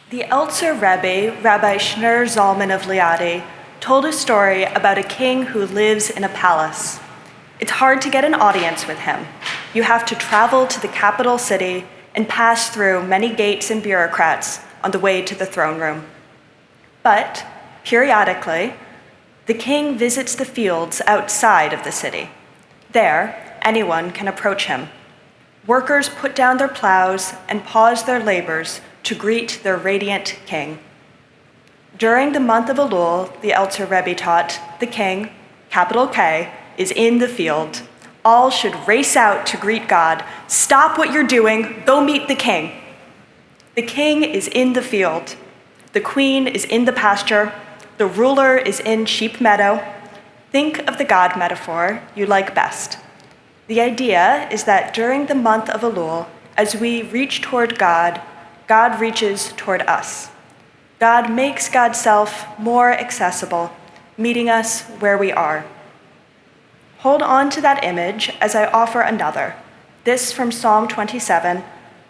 The Elzer Rebbe, Rabbi Schneur Zalman of Liadi, told a story about a king who lives in a palace. It's hard to get an audience with him. You have to travel to the capital city and pass through many gates and bureaucrats on the way to the throne room. But, periodically, the king visits the fields outside of the city. There, anyone can approach him. Workers put down their plows and pause their labors to greet their radiant king. During the month of Elul, the Elzer Rebbe taught, the king, capital K, is in the field. All should race out to greet God. Stop what you're doing, go meet the king. The king is in the field. The queen is in the pasture. The ruler is in sheep meadow. Think of the God metaphor you like best. The idea is that during the month of Elul, as we reach toward God, God reaches toward us. God makes God's self more accessible, meeting us where we are. Hold on to that image as I offer another, this from Psalm 27,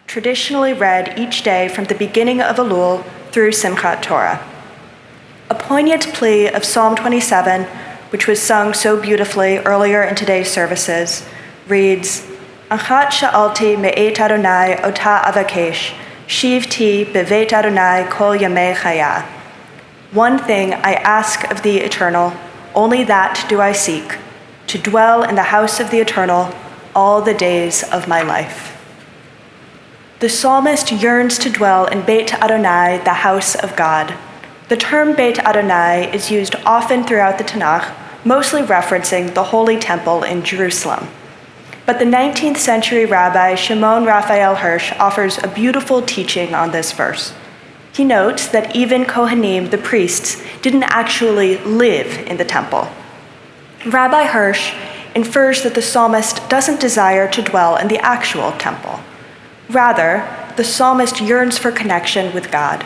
traditionally read each day from the beginning of Elul through Simchat Torah. A poignant plea of Psalm 27, which was sung so beautifully earlier in today's services, reads, Achat sha'alti me'et Adonai ota avakesh, shivti bevet Adonai kol yamei chaya. One thing I ask of the Eternal, only that do I seek, to dwell in the house of the Eternal all the days of my life. The psalmist yearns to dwell in Beit Adonai, the house of God. The term Beit Adonai is used often throughout the Tanakh, mostly referencing the Holy Temple in Jerusalem. But the 19th century rabbi Shimon Raphael Hirsch offers a beautiful teaching on this verse. He notes that even Kohanim, the priests, didn't actually live in the temple. Rabbi Hirsch infers that the psalmist doesn't desire to dwell in the actual temple. Rather, the psalmist yearns for connection with God,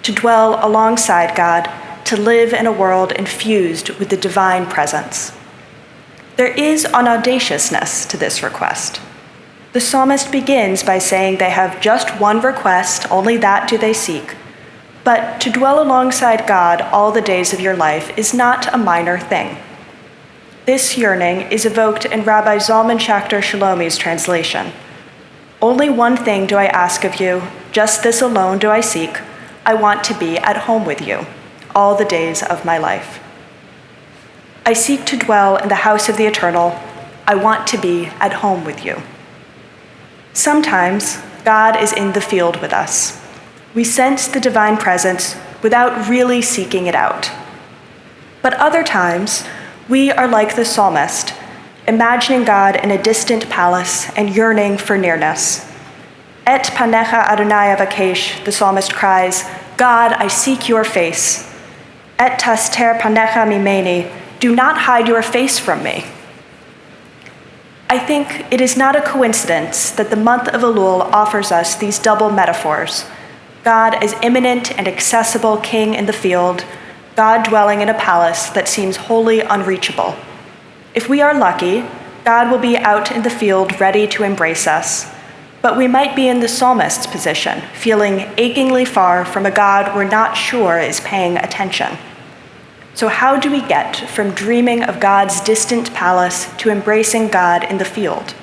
to dwell alongside God, to live in a world infused with the divine presence. There is an audaciousness to this request. The psalmist begins by saying they have just one request, only that do they seek. But to dwell alongside God all the days of your life is not a minor thing. This yearning is evoked in Rabbi Zalman Schachter Shalomi's translation. Only one thing do I ask of you, just this alone do I seek. I want to be at home with you all the days of my life. I seek to dwell in the house of the Eternal. I want to be at home with you. Sometimes God is in the field with us. We sense the divine presence without really seeking it out. But other times, we are like the psalmist, imagining God in a distant palace and yearning for nearness. Et panecha Adonai avakesh, the psalmist cries, God, I seek your face. Et taster panecha mimeni, do not hide your face from me. I think it is not a coincidence that the month of Elul offers us these double metaphors. God as immanent and accessible king in the field, God dwelling in a palace that seems wholly unreachable. If we are lucky, God will be out in the field ready to embrace us. But we might be in the psalmist's position, feeling achingly far from a God we're not sure is paying attention. So how do we get from dreaming of God's distant palace to embracing God in the field?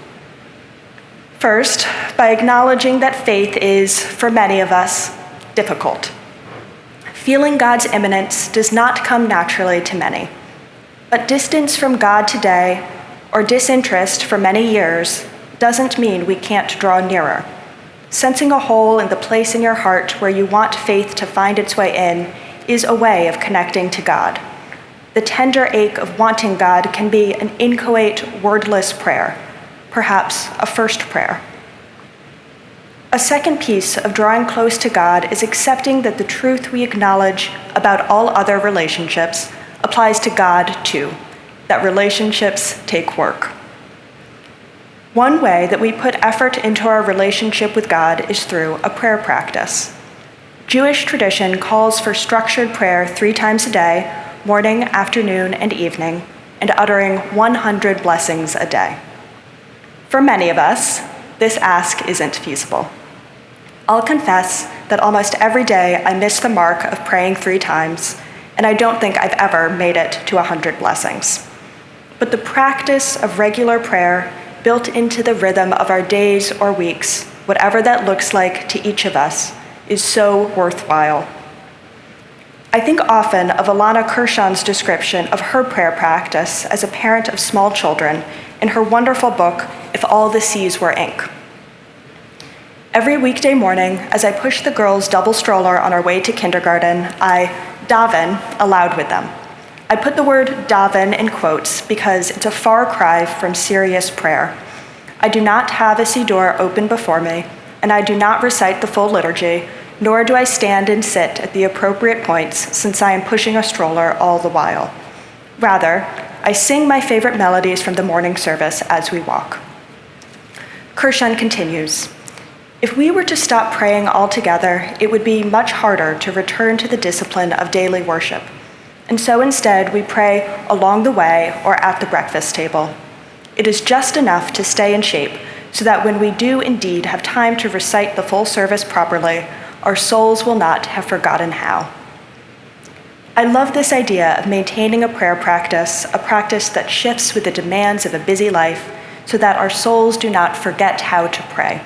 First, by acknowledging that faith is, for many of us, difficult. Feeling God's immanence does not come naturally to many. But distance from God today, or disinterest for many years, doesn't mean we can't draw nearer. Sensing a hole in the place in your heart where you want faith to find its way in is a way of connecting to God. The tender ache of wanting God can be an inchoate, wordless prayer, perhaps a first prayer. A second piece of drawing close to God is accepting that the truth we acknowledge about all other relationships applies to God too, that relationships take work. One way that we put effort into our relationship with God is through a prayer practice. Jewish tradition calls for structured prayer 3 times a day, morning, afternoon, and evening, and uttering 100 blessings a day. For many of us, this ask isn't feasible. I'll confess that almost every day I miss the mark of praying 3 times, and I don't think I've ever made it to 100 blessings. But the practice of regular prayer built into the rhythm of our days or weeks, whatever that looks like to each of us, is so worthwhile. I think often of Alana Kershawn's description of her prayer practice as a parent of small children in her wonderful book, If All the Seas Were Ink. Every weekday morning, as I push the girls' double stroller on our way to kindergarten, I daven aloud with them. I put the word daven in quotes because it's a far cry from serious prayer. I do not have a siddur open before me, and I do not recite the full liturgy, nor do I stand and sit at the appropriate points since I am pushing a stroller all the while. Rather, I sing my favorite melodies from the morning service as we walk. Kershawn continues, if we were to stop praying altogether, it would be much harder to return to the discipline of daily worship. And so instead, we pray along the way or at the breakfast table. It is just enough to stay in shape so that when we do indeed have time to recite the full service properly, our souls will not have forgotten how. I love this idea of maintaining a prayer practice, a practice that shifts with the demands of a busy life so that our souls do not forget how to pray.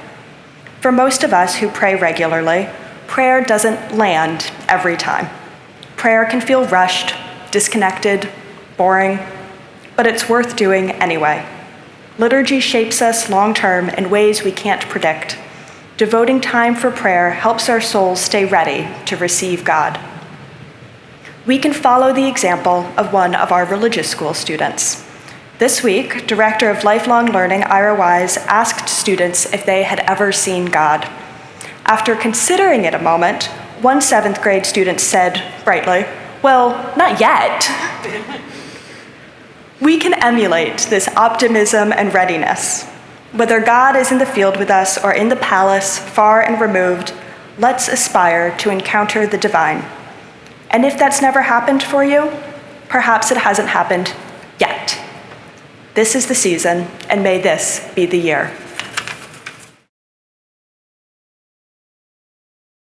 For most of us who pray regularly, prayer doesn't land every time. Prayer can feel rushed, disconnected, boring, but it's worth doing anyway. Liturgy shapes us long-term in ways we can't predict. Devoting time for prayer helps our souls stay ready to receive God. We can follow the example of one of our religious school students. This week, Director of Lifelong Learning Ira Wise asked students if they had ever seen God. After considering it a moment, one 7th grade student said brightly, "Well, not yet." We can emulate this optimism and readiness. Whether God is in the field with us or in the palace, far and removed, let's aspire to encounter the divine. And if that's never happened for you, perhaps it hasn't happened yet. This is the season, and may this be the year.